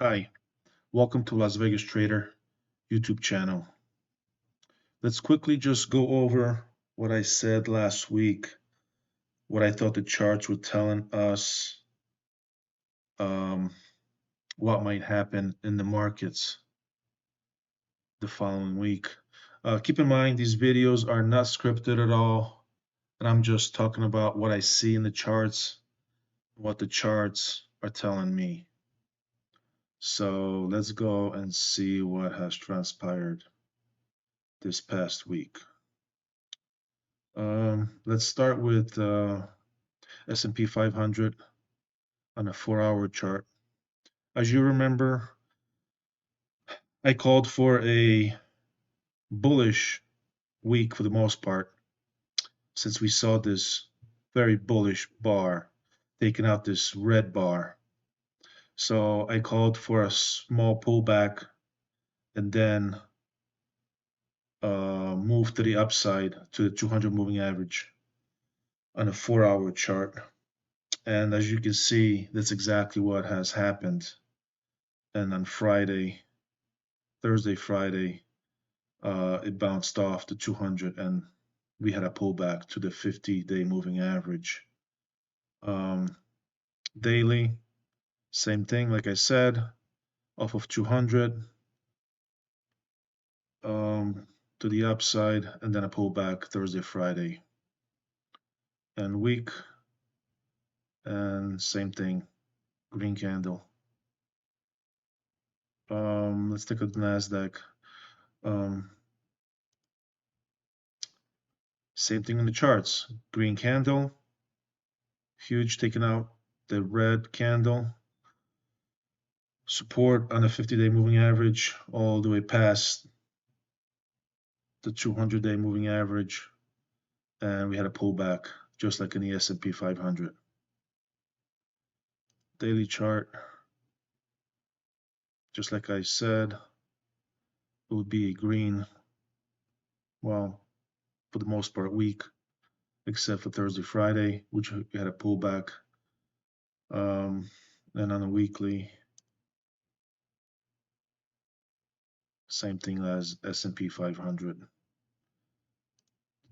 Hi, welcome to Las Vegas Trader YouTube channel. Let's quickly just go over what I said last week, what I thought the charts were telling us, um, what might happen in the markets the following week. Keep in mind, these videos are not scripted at all, and I'm just talking about what I see in the charts, what the charts are telling me. So let's go and see what has transpired this past week. Let's start with S&P 500 on a 4-hour chart. As you remember, I called for a bullish week for the most part, since we saw this very bullish bar taking out this red bar. So I called for a small pullback and then move to the upside to the 200 moving average on a 4-hour chart. And as you can see, that's exactly what has happened. And on Thursday, Friday, it bounced off the 200 and we had a pullback to the 50-day moving average. Daily, same thing, like I said, off of 200 to the upside, and then a pullback Thursday, Friday. And week, and same thing, green candle. Let's take a NASDAQ. Same thing in the charts, green candle, huge, taking out the red candle. Support on the 50-day moving average all the way past the 200-day moving average, and we had a pullback just like in the S&P 500. Daily chart, just like I said, it would be green, well, for the most part weak, except for Thursday, Friday, which we had a pullback. And on the weekly, same thing as S&P 500.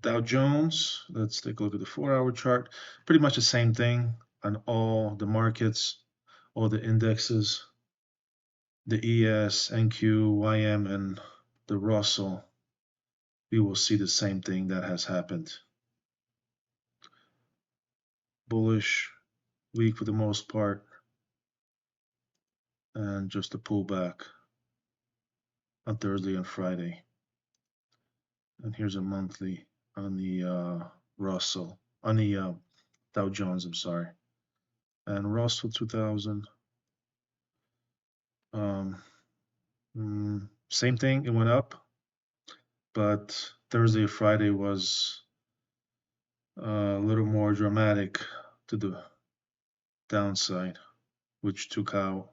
Dow Jones, let's take a look at the 4-hour chart. Pretty much the same thing on all the markets, all the indexes, the ES, NQ, YM, and the Russell. We will see the same thing that has happened. Bullish week for the most part, and just a pullback on Thursday and Friday. And here's a monthly on the Russell, on the Dow Jones, I'm sorry. And Russell 2000, same thing, it went up, but Thursday, Friday was a little more dramatic to the downside, which took out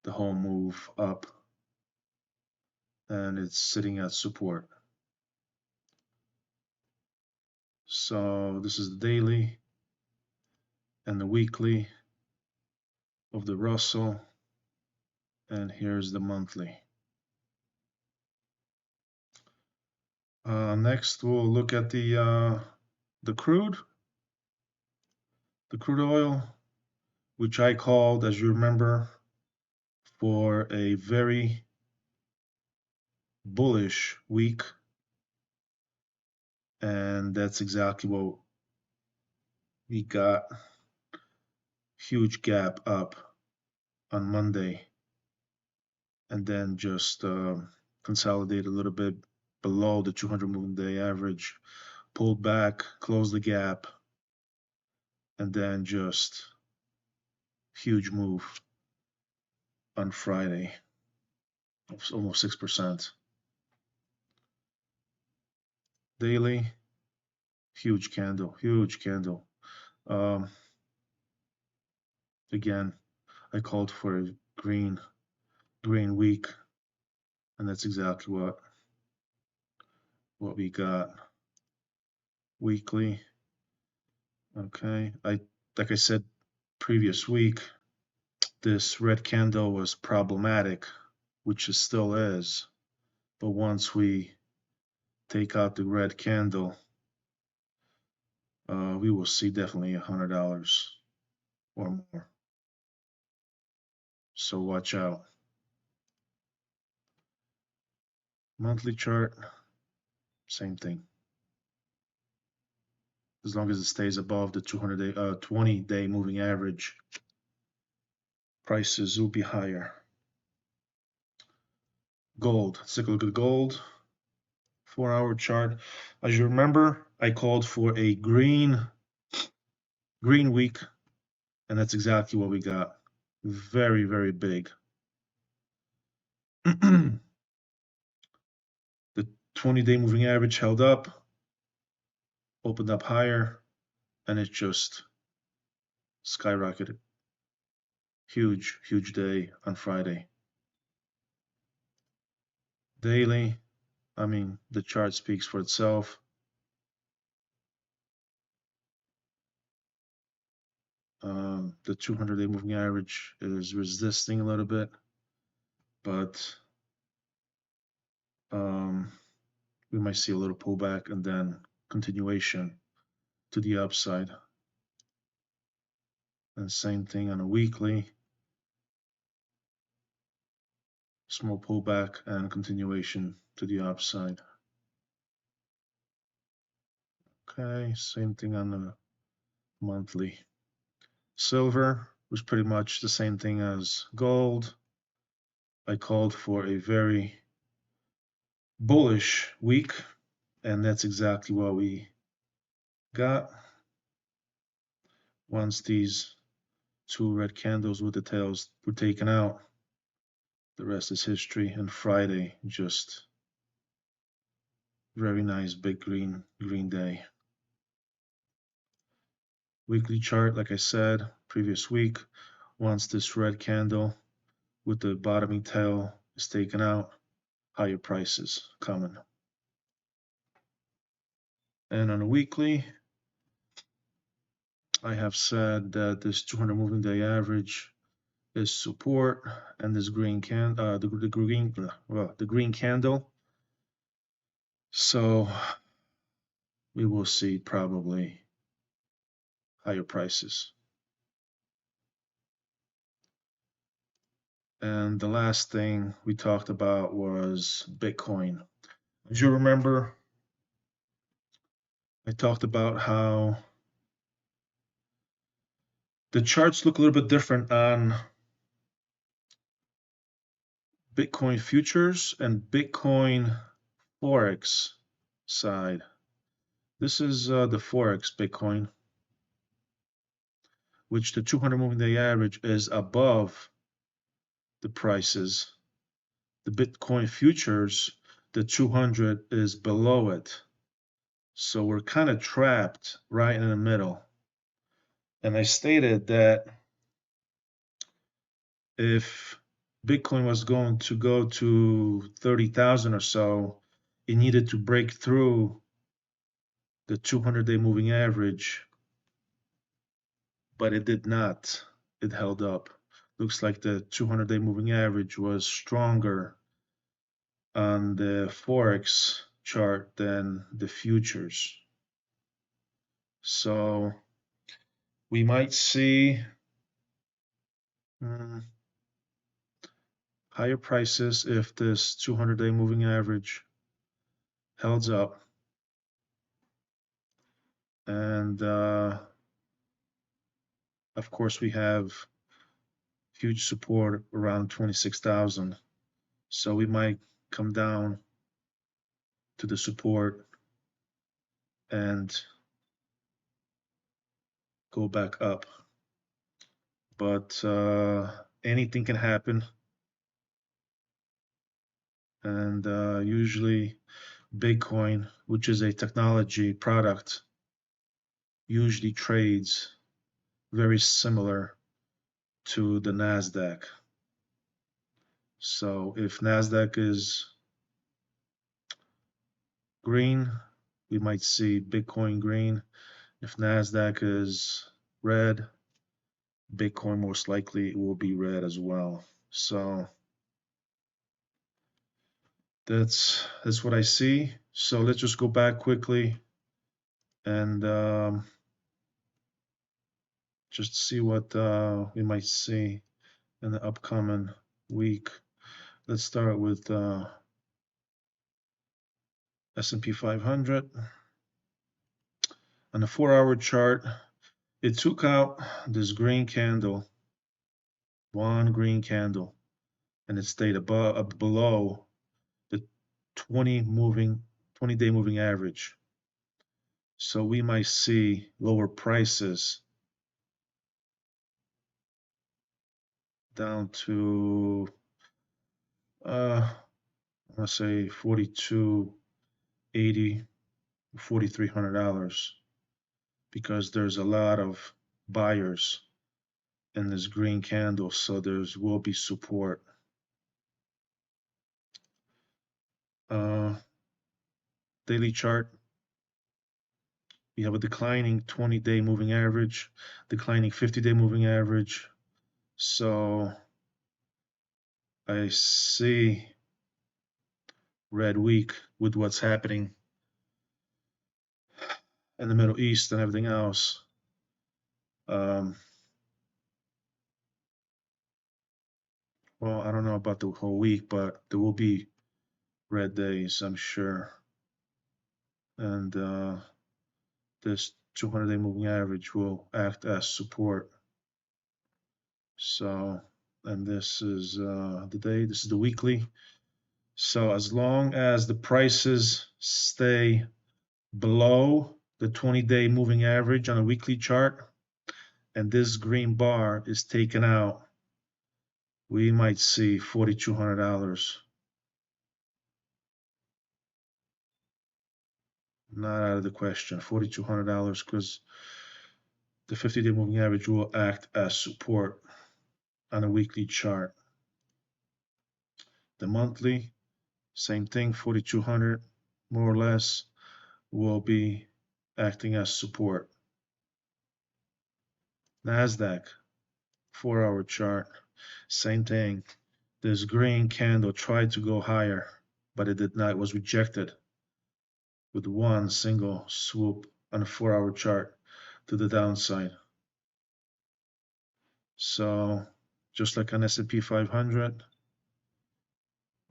the whole move up, and it's sitting at support. So this is the daily and the weekly of the Russell, and here's the monthly. Next, we'll look at the crude oil, which I called, as you remember, for a very bullish week, and that's exactly what we got. Huge gap up on Monday, and then just consolidate a little bit below the 200 moving day average, pulled back, closed the gap, and then just huge move on Friday of almost 6%. Daily, huge candle, huge candle. Again, I called for a green week, and that's exactly what we got. Weekly, okay. Like I said previous week, this red candle was problematic, which it still is. But once we take out the red candle, we will see definitely $100 or more. So watch out. Monthly chart, same thing. As long as it stays above the 20-day moving average, prices will be higher. Gold, let's take a look at gold. 4-hour chart. As you remember, I called for a green week, and that's exactly what we got. Very, very big. The 20-day moving average held up, opened up higher, and it just skyrocketed. Huge, huge day on Friday. Daily, I mean, the chart speaks for itself. The 200-day moving average is resisting a little bit, but we might see a little pullback and then continuation to the upside. And same thing on a weekly. Small pullback and continuation to the upside. Okay, same thing on the monthly. Silver was pretty much the same thing as gold. I called for a very bullish week, and that's exactly what we got. Once these two red candles with the tails were taken out, the rest is history. And Friday, just very nice big green day. Weekly chart, like I said, previous week, once this red candle with the bottoming tail is taken out, higher prices coming. And on a weekly, I have said that this 200 moving day average is support, and this green the green candle. So we will see probably higher prices. And the last thing we talked about was Bitcoin. As you remember, I talked about how the charts look a little bit different on Bitcoin futures and Bitcoin forex side. This is the forex Bitcoin, which the 200 moving day average is above the prices. The Bitcoin futures, the 200 is below it. So we're kind of trapped right in the middle. And I stated that if Bitcoin was going to go to 30,000 or so, it needed to break through the 200-day moving average, but it did not. It held up. Looks like the 200-day moving average was stronger on the forex chart than the futures. So we might see higher prices if this 200-day moving average holds up. And of course, we have huge support around 26,000. So we might come down to the support and go back up. But anything can happen. And usually Bitcoin, which is a technology product, usually trades very similar to the NASDAQ. So if NASDAQ is green, we might see Bitcoin green. If NASDAQ is red, Bitcoin most likely will be red as well. So that's what I see. So let's just go back quickly and just see what we might see in the upcoming week. Let's start with S&P 500. On the 4-hour chart, it took out this green candle, one green candle, and it stayed above, below the 20-day moving average. So we might see lower prices down to I want to say $42.80, $4,300, because there's a lot of buyers in this green candle, so will be support. Daily chart, we have a declining 20-day moving average, declining 50-day moving average. So I see red week with what's happening in the Middle East and everything else. Well, I don't know about the whole week, but there will be red days, I'm sure. And this 200-day moving average will act as support. So, and this is the day, this is the weekly. So as long as the prices stay below the 20-day moving average on a weekly chart, and this green bar is taken out, we might see $4,200. Not out of the question, $4,200, because the 50-day moving average will act as support on a weekly chart. The monthly, same thing, 4,200 more or less, will be acting as support. NASDAQ, 4-hour chart, same thing. This green candle tried to go higher, but it did not. It was rejected with one single swoop on a 4-hour chart to the downside. So just like on S&P 500,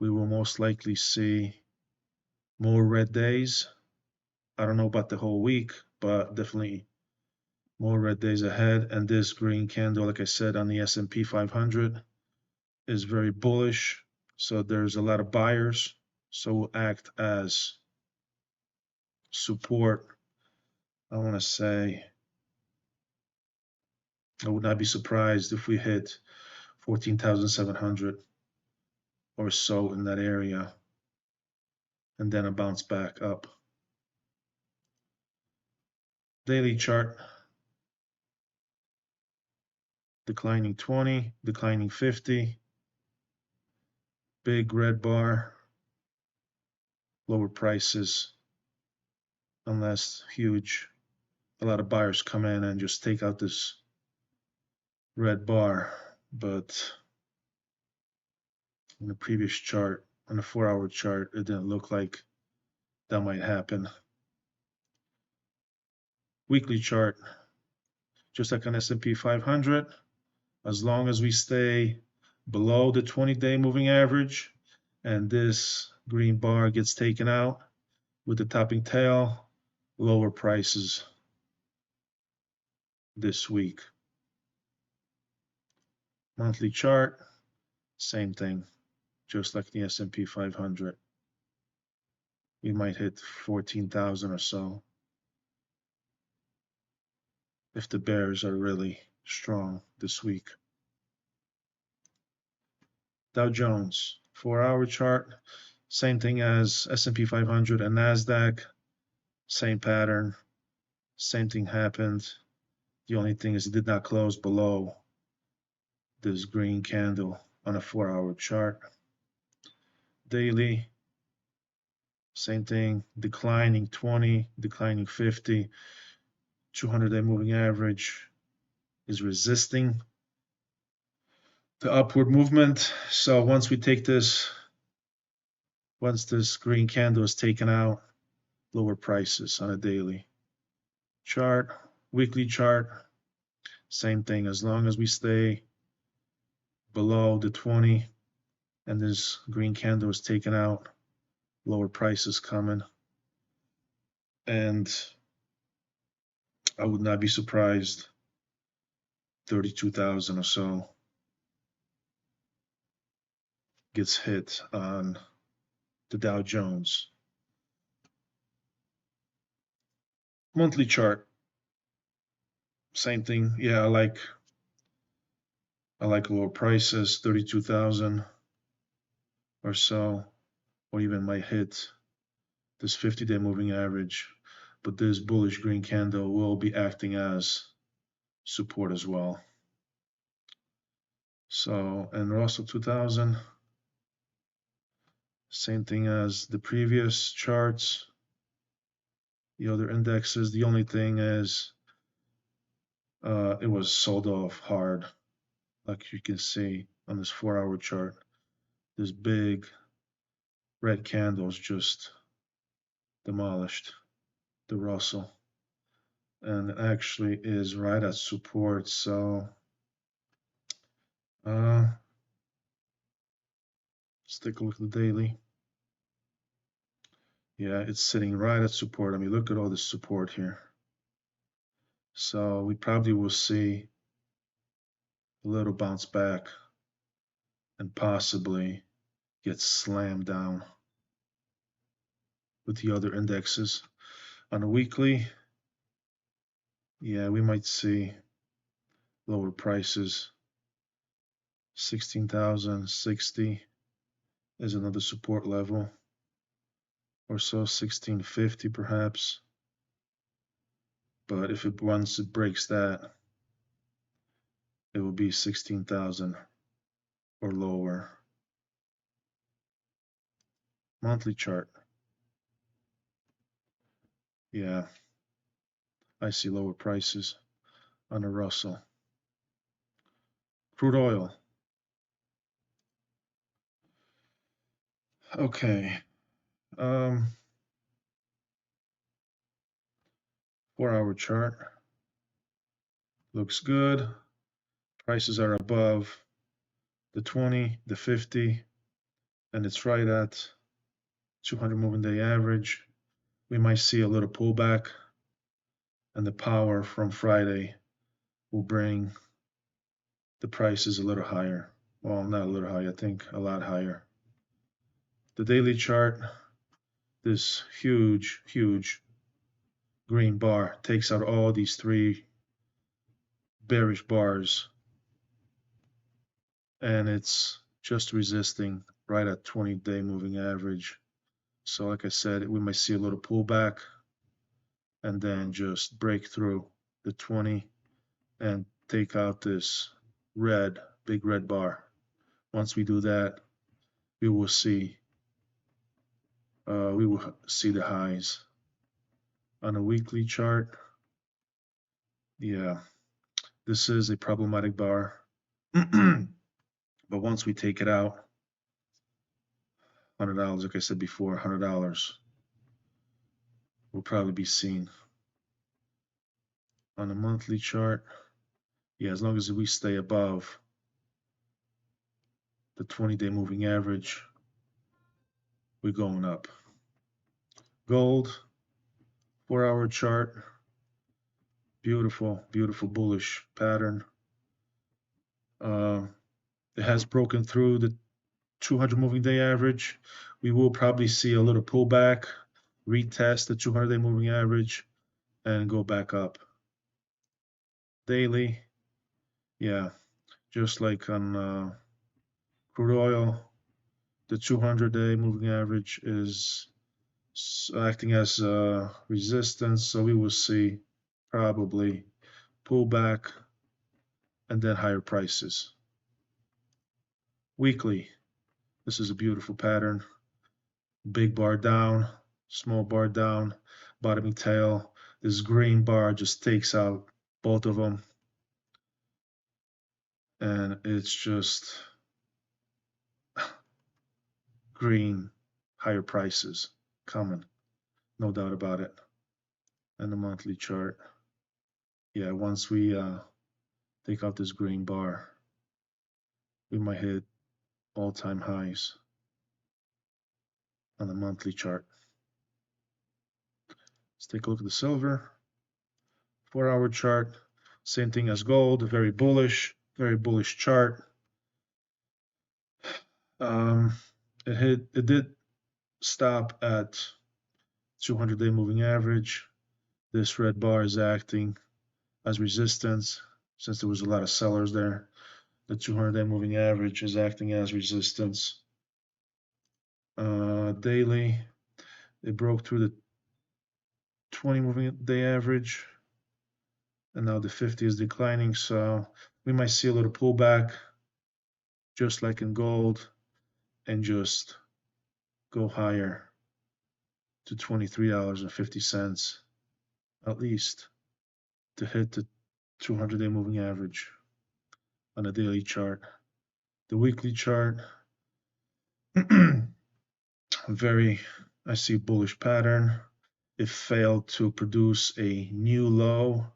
we will most likely see more red days. I don't know about the whole week, but definitely more red days ahead. And this green candle, like I said, on the S&P 500 is very bullish. So there's a lot of buyers. So will act as support. I want to say I would not be surprised if we hit 14,700 or so in that area, and then a bounce back up. Daily chart, declining 20, declining 50, big red bar, lower prices unless a lot of buyers come in and just take out this red bar. But in the previous chart, on the 4-hour chart, it didn't look like that might happen. Weekly chart, just like on S&P 500, as long as we stay below the 20-day moving average and this green bar gets taken out with the topping tail, lower prices this week. Monthly chart, same thing, just like the S&P 500. We might hit 14,000 or so if the bears are really strong this week. Dow Jones, 4-hour chart, same thing as S&P 500 and NASDAQ, same pattern, same thing happened. The only thing is it did not close below this green candle on a 4-hour chart. Daily, same thing, declining 20, declining 50, 200-day moving average is resisting the upward movement. So once this green candle is taken out, lower prices on a daily chart, weekly chart, same thing. As long as we stay below the 20 and this green candle is taken out, lower prices coming. And I would not be surprised 32,000 or so gets hit on the Dow Jones. Monthly chart, same thing. Yeah, I like lower prices, 32,000 or so, or even might hit this 50-day moving average. But this bullish green candle will be acting as support as well. So, and Russell 2000, same thing as the previous charts, the other indexes. The only thing is it was sold off hard, like you can see on this 4-hour chart. This big red candles just demolished the Russell, and it actually is right at support. So let's take a look at the daily. Yeah, it's sitting right at support. I mean, look at all this support here. So we probably will see a little bounce back and possibly get slammed down with the other indexes. On a weekly, yeah, we might see lower prices. 16,060 is another support level, or so, 1650 perhaps. But if once it breaks that, it will be 16,000 or lower. Monthly chart. Yeah, I see lower prices on the Russell. Crude oil. Okay. 4-hour chart. Looks good. Prices are above the 20, the 50, and it's right at 200 moving day average. We might see a little pullback, and the power from Friday will bring the prices a little higher. Well, not a little higher, I think a lot higher. The daily chart, this huge, huge green bar takes out all these three bearish bars, and it's just resisting right at 20-day moving average. So like I said, we might see a little pullback and then just break through the 20 and take out this big red bar. Once we do that, we will see the highs. On a weekly chart, yeah, this is a problematic bar. But once we take it out, $100, like I said before, $100 will probably be seen. On a monthly chart, yeah, as long as we stay above the 20-day moving average, we're going up. Gold, 4-hour chart, beautiful, beautiful bullish pattern. It has broken through the 200 moving day average. We will probably see a little pullback, retest the 200-day moving average, and go back up. Daily, yeah, just like on crude oil, the 200-day moving average is acting as resistance, so we will see probably pullback and then higher prices. Weekly, this is a beautiful pattern. Big bar down, small bar down, bottoming tail. This green bar just takes out both of them. and it's just green, higher prices coming, no doubt about it. And the monthly chart, yeah, once we take out this green bar, we might hit all-time highs on the monthly chart. Let's take a look at the silver 4-hour chart. Same thing as gold, very bullish chart. Um, it did stop at 200-day moving average. This red bar is acting as resistance since there was a lot of sellers there. The 200-day moving average is acting as resistance. Daily, it broke through the 20 moving day average, and now the 50 is declining, so we might see a little pullback just like in gold and just go higher to $23.50 at least to hit the 200-day moving average on a daily chart. The weekly chart, I see bullish pattern. It failed to produce a new low,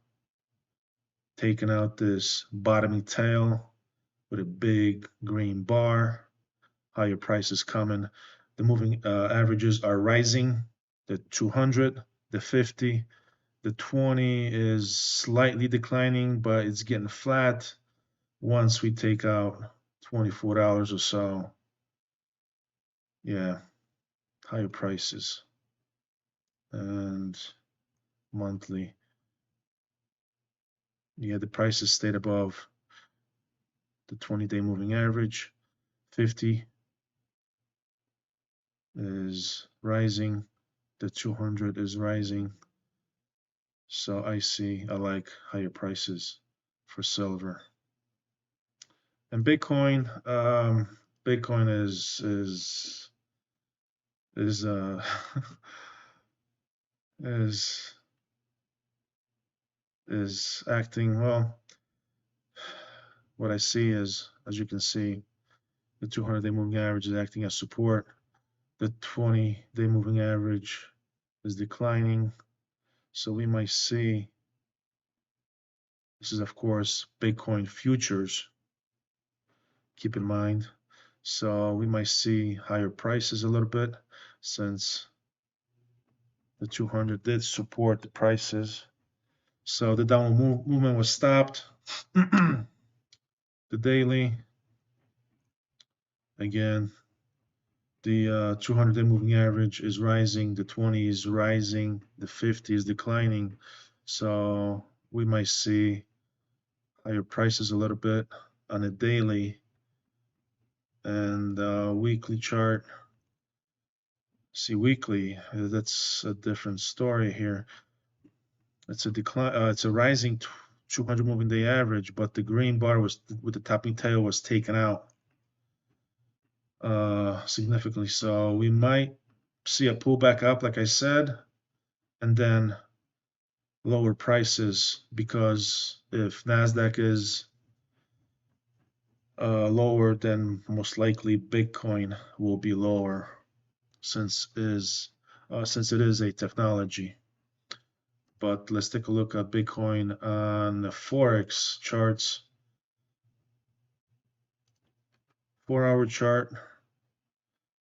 taking out this bottoming tail with a big green bar. Higher prices coming. The moving averages are rising. The 200, the 50, the 20 is slightly declining, but it's getting flat once we take out $24 or so. Yeah, higher prices. And monthly. Yeah, the prices stayed above the 20-day moving average. 50 is rising. The 200 is rising. So I like higher prices for silver. And Bitcoin, Bitcoin is is is acting well. What I see is, as you can see, the 200-day moving average is acting as support. The 20-day moving average is declining. So we might see, this is of course Bitcoin futures, keep in mind. So we might see higher prices a little bit since the 200 did support the prices. So the downward movement was stopped. The daily, again, the 200-day moving average is rising, the 20 is rising, the 50 is declining. So we might see higher prices a little bit on a daily and weekly chart. See, weekly, that's a different story here. It's a decline. It's a rising 200 moving day average, but the green bar was with the topping tail was taken out significantly. So we might see a pullback up, like I said, and then lower prices because if Nasdaq is lower, then most likely Bitcoin will be lower since it is a technology. But let's take a look at Bitcoin on the forex charts. 4-hour chart.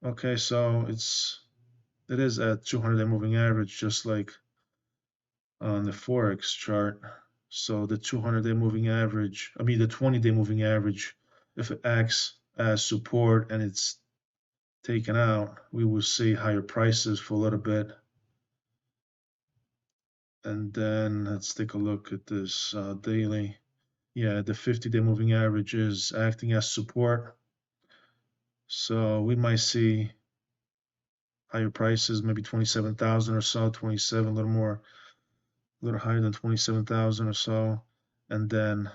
Okay, so it is at 200-day moving average, just like on the forex chart. So the 200-day moving average, I mean the 20-day moving average, if it acts as support and it's taken out, we will see higher prices for a little bit. And then let's take a look at this daily. Yeah, the 50-day moving average is acting as support. So we might see higher prices, maybe 27,000 or so, 27, a little more, a little higher than 27,000 or so, and then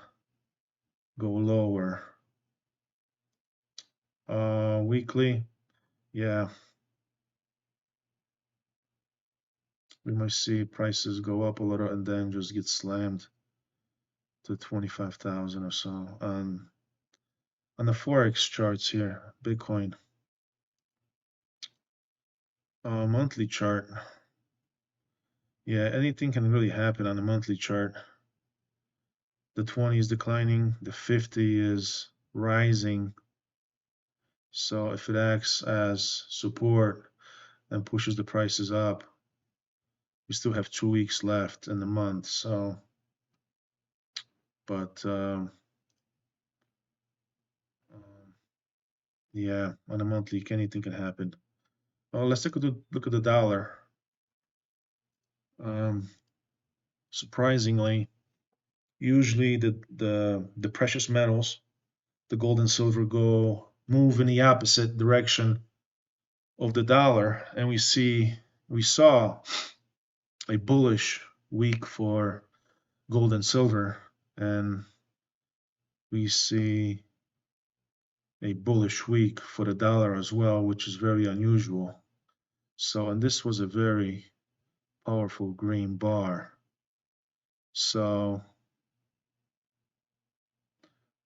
go lower. Weekly, yeah, we might see prices go up a little and then just get slammed to 25,000 or so. on the forex charts here, Bitcoin. Monthly chart. Yeah, anything can really happen on the monthly chart. The 20 is declining, the 50 is rising. So if it acts as support and pushes the prices up, we still have 2 weeks left in the month. So, but yeah, on a monthly, anything can happen. Well, let's take a look at the dollar. Surprisingly, usually the precious metals, the gold and silver, move in the opposite direction of the dollar, and we saw a bullish week for gold and silver, and we see a bullish week for the dollar as well, which is very unusual. So, and this was a very powerful green bar. So,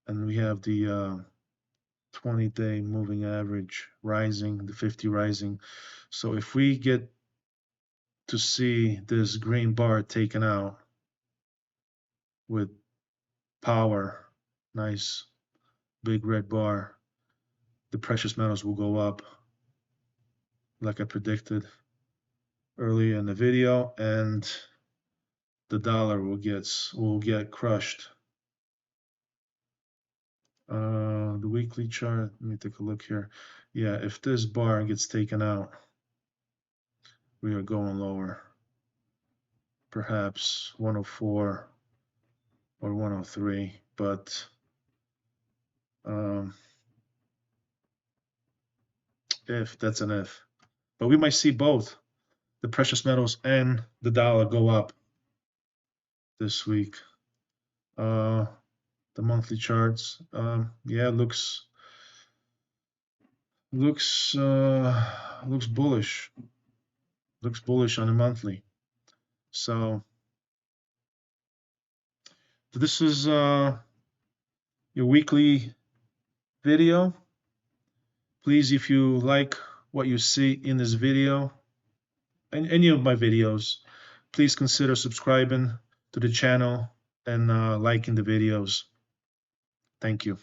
and we have the 20-day moving average rising, the 50 rising. So if we get to see this green bar taken out with power, nice big red bar, the precious metals will go up like I predicted earlier in the video, and the dollar will get crushed. The weekly chart, let me take a look here. Yeah, if this bar gets taken out, we are going lower, perhaps 104 or 103, but if that's an if. But we might see both the precious metals and the dollar go up this week. The monthly charts, yeah, looks bullish. Looks bullish on the monthly. So this is your weekly video. Please, if you like what you see in this video and any of my videos, please consider subscribing to the channel and liking the videos. Thank you.